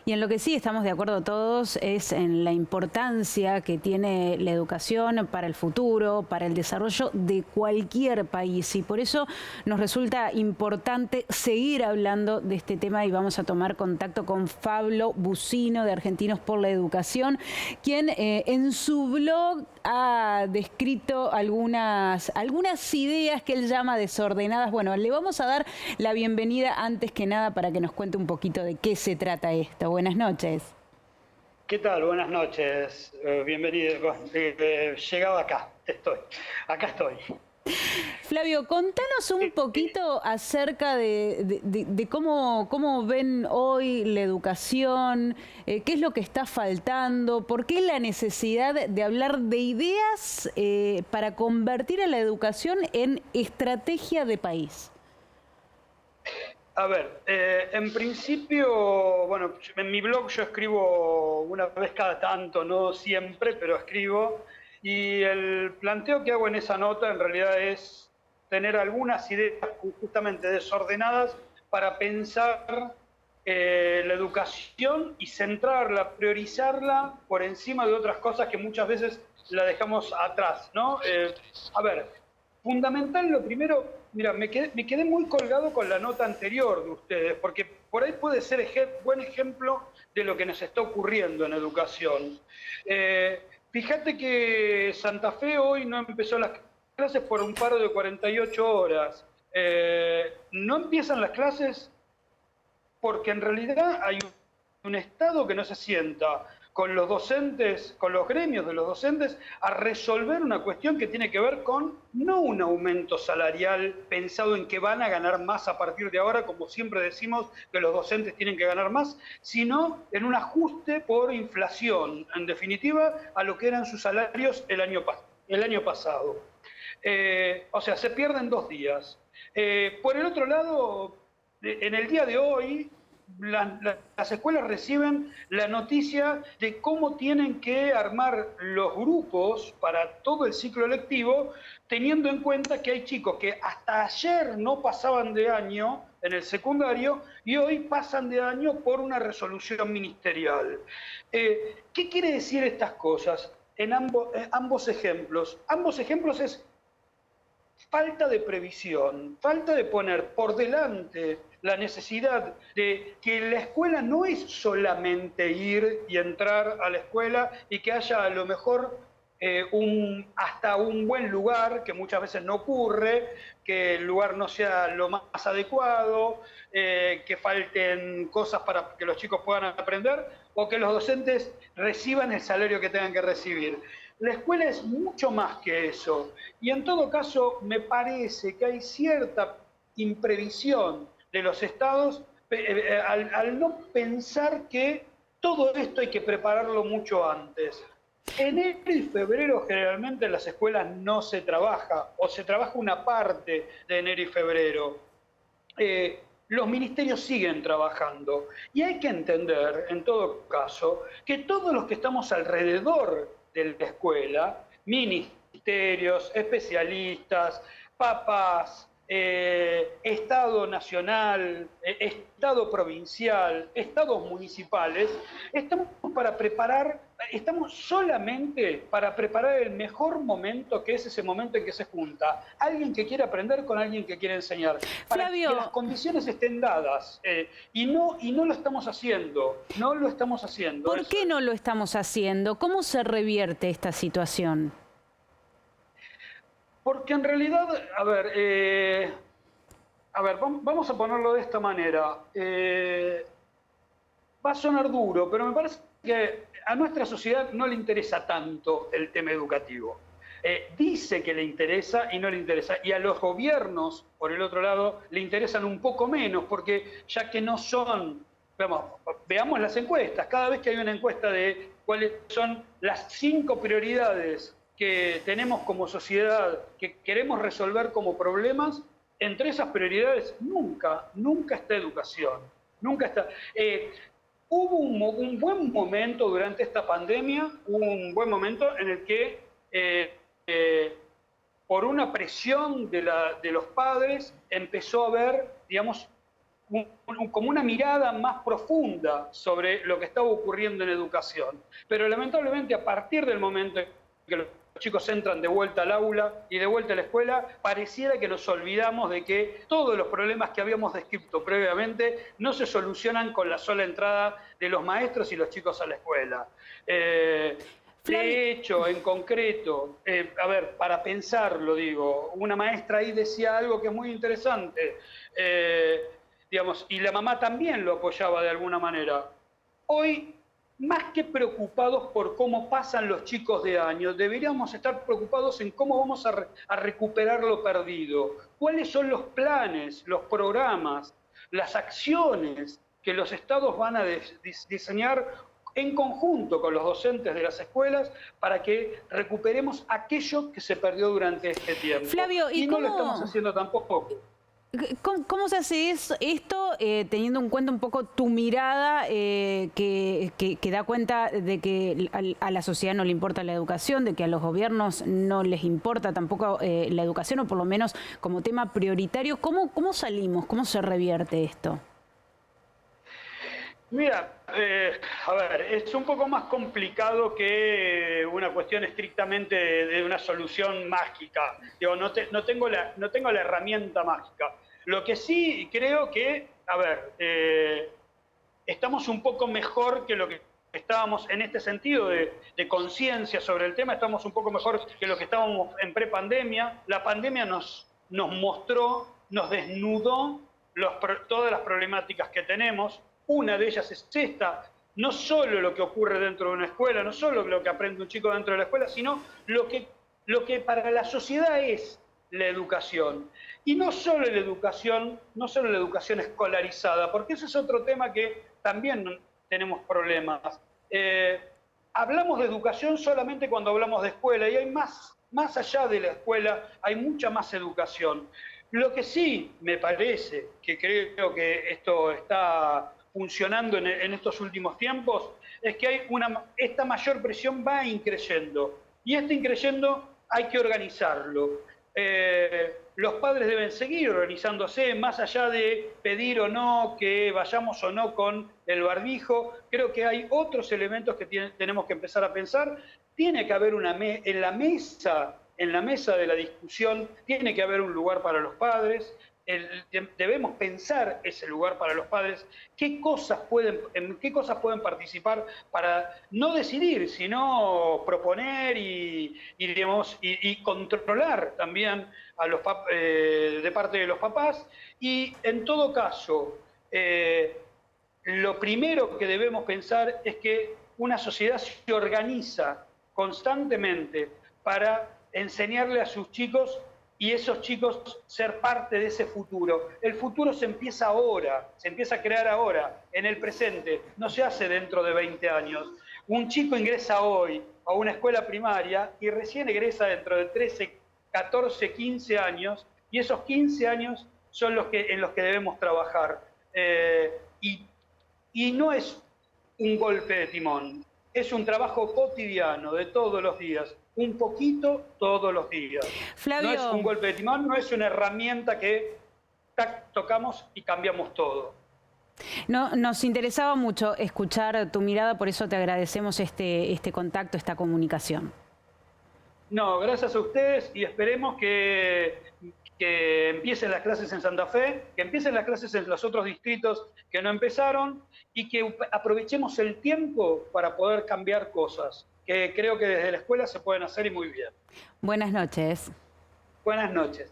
Y en lo que sí estamos de acuerdo todos es en la importancia que tiene la educación para el futuro, para el desarrollo de cualquier país. Y por eso nos resulta importante seguir hablando de este tema y vamos a tomar contacto con Pablo Bucino de Argentinos por la Educación, quien en su blog ha descrito algunas ideas que él llama desordenadas. Bueno, le vamos a dar la bienvenida antes que nada para que nos cuente un poquito de qué se trata esto. Buenas noches. ¿Qué tal? Buenas noches. Bienvenido. Llegado acá. Acá estoy. Flavio, contanos un poquito acerca de cómo ven hoy la educación, qué es lo que está faltando, por qué la necesidad de hablar de ideas para convertir a la educación en estrategia de país. A ver, en principio, bueno, en mi blog yo escribo una vez cada tanto, no siempre, pero escribo. Y el planteo que hago en esa nota en realidad es tener algunas ideas justamente desordenadas para pensar la educación y centrarla, priorizarla por encima de otras cosas que muchas veces la dejamos atrás, ¿no? A ver, fundamental lo primero, mira, me quedé muy colgado con la nota anterior de ustedes, porque por ahí puede ser buen ejemplo de lo que nos está ocurriendo en educación. Fíjate que Santa Fe hoy no empezó las clases por un paro de 48 horas. No empiezan las clases porque en realidad hay un Estado que no se sienta con los docentes, con los gremios de los docentes, a resolver una cuestión que tiene que ver con no un aumento salarial pensado en que van a ganar más a partir de ahora, como siempre decimos que los docentes tienen que ganar más, sino en un ajuste por inflación, en definitiva, a lo que eran sus salarios el año pasado. O sea, se pierden 2 días. Por el otro lado, en el día de hoy, las escuelas reciben la noticia de cómo tienen que armar los grupos para todo el ciclo lectivo, teniendo en cuenta que hay chicos que hasta ayer no pasaban de año en el secundario y hoy pasan de año por una resolución ministerial. ¿Qué quiere decir estas cosas? En ambos ejemplos. Ambos ejemplos es falta de previsión, falta de poner por delante la necesidad de que la escuela no es solamente ir y entrar a la escuela y que haya a lo mejor hasta un buen lugar, que muchas veces no ocurre, que el lugar no sea lo más adecuado, que falten cosas para que los chicos puedan aprender o que los docentes reciban el salario que tengan que recibir. La escuela es mucho más que eso. Y en todo caso, me parece que hay cierta imprevisión de los estados al no pensar que todo esto hay que prepararlo mucho antes. Enero y febrero generalmente en las escuelas no se trabaja, o se trabaja una parte de enero y febrero. Los ministerios siguen trabajando. Y hay que entender, en todo caso, que todos los que estamos alrededor de la escuela, ministerios, especialistas, papás, Estado nacional, Estado provincial, estados municipales, estamos solamente para preparar el mejor momento, que es ese momento en que se junta alguien que quiere aprender con alguien que quiere enseñar, para Flavio, que las condiciones estén dadas, y no lo estamos haciendo, no lo estamos haciendo. ¿por qué no lo estamos haciendo? ¿Cómo se revierte esta situación? Porque en realidad, vamos a ponerlo de esta manera. Va a sonar duro, pero me parece que a nuestra sociedad no le interesa tanto el tema educativo. Dice que le interesa y no le interesa. Y a los gobiernos, por el otro lado, le interesan un poco menos, porque ya que no son... Veamos las encuestas. Cada vez que hay una encuesta de cuáles son las 5 prioridades que tenemos como sociedad, que queremos resolver como problemas, entre esas prioridades nunca está educación. Nunca está... Hubo un buen momento durante esta pandemia, en el que por una presión de los padres empezó a haber, digamos, como una mirada más profunda sobre lo que estaba ocurriendo en educación. Pero lamentablemente a partir del momento en que los chicos entran de vuelta al aula y de vuelta a la escuela, pareciera que nos olvidamos de que todos los problemas que habíamos descrito previamente no se solucionan con la sola entrada de los maestros y los chicos a la escuela. De hecho, en concreto, a ver, para pensarlo, digo, una maestra ahí decía algo que es muy interesante, digamos, y la mamá también lo apoyaba de alguna manera. Hoy, más que preocupados por cómo pasan los chicos de año, deberíamos estar preocupados en cómo vamos a recuperar lo perdido. ¿Cuáles son los planes, los programas, las acciones que los estados van a diseñar en conjunto con los docentes de las escuelas para que recuperemos aquello que se perdió durante este tiempo? Flavio, y no lo estamos haciendo tampoco. ¿Cómo se hace esto teniendo en cuenta un poco tu mirada que da cuenta de que a la sociedad no le importa la educación, de que a los gobiernos no les importa tampoco la educación, o por lo menos como tema prioritario? ¿Cómo salimos? ¿Cómo se revierte esto? Mira, a ver, es un poco más complicado que una cuestión estrictamente de una solución mágica. Digo, no tengo la herramienta mágica. Lo que sí creo que, a ver, estamos un poco mejor que lo que estábamos en este sentido de conciencia sobre el tema, estamos un poco mejor que lo que estábamos en prepandemia. La pandemia nos mostró, nos desnudó todas las problemáticas que tenemos. Una de ellas es esta, no solo lo que ocurre dentro de una escuela, no solo lo que aprende un chico dentro de la escuela, sino lo que para la sociedad es la educación. Y no solo la educación escolarizada, porque ese es otro tema que también tenemos problemas. Hablamos de educación solamente cuando hablamos de escuela, y hay más allá de la escuela, hay mucha más educación. Lo que sí me parece, que creo que esto está funcionando en estos últimos tiempos, es que esta mayor presión va increyendo. Y este increyendo hay que organizarlo. Los padres deben seguir organizándose, más allá de pedir o no que vayamos o no con el barbijo. Creo que hay otros elementos que tenemos que empezar a pensar. Tiene que haber en la mesa de la discusión, tiene que haber un lugar para los padres. Debemos pensar ese lugar para los padres, en qué cosas pueden participar para no decidir, sino proponer y controlar también de parte de los papás. Y en todo caso, lo primero que debemos pensar es que una sociedad se organiza constantemente para enseñarle a sus chicos y esos chicos ser parte de ese futuro. El futuro se empieza ahora, se empieza a crear ahora, en el presente, no se hace dentro de 20 años. Un chico ingresa hoy a una escuela primaria y recién egresa dentro de 13, 14, 15 años, y esos 15 años son en los que debemos trabajar. Y no es un golpe de timón, es un trabajo cotidiano de todos los días. Un poquito todos los días. Flavio, no es un golpe de timón, no es una herramienta que tocamos y cambiamos todo. No, nos interesaba mucho escuchar tu mirada, por eso te agradecemos este contacto, esta comunicación. No, gracias a ustedes, y esperemos que empiecen las clases en Santa Fe, que empiecen las clases en los otros distritos que no empezaron, y que aprovechemos el tiempo para poder cambiar cosas, que creo que desde la escuela se pueden hacer y muy bien. Buenas noches. Buenas noches.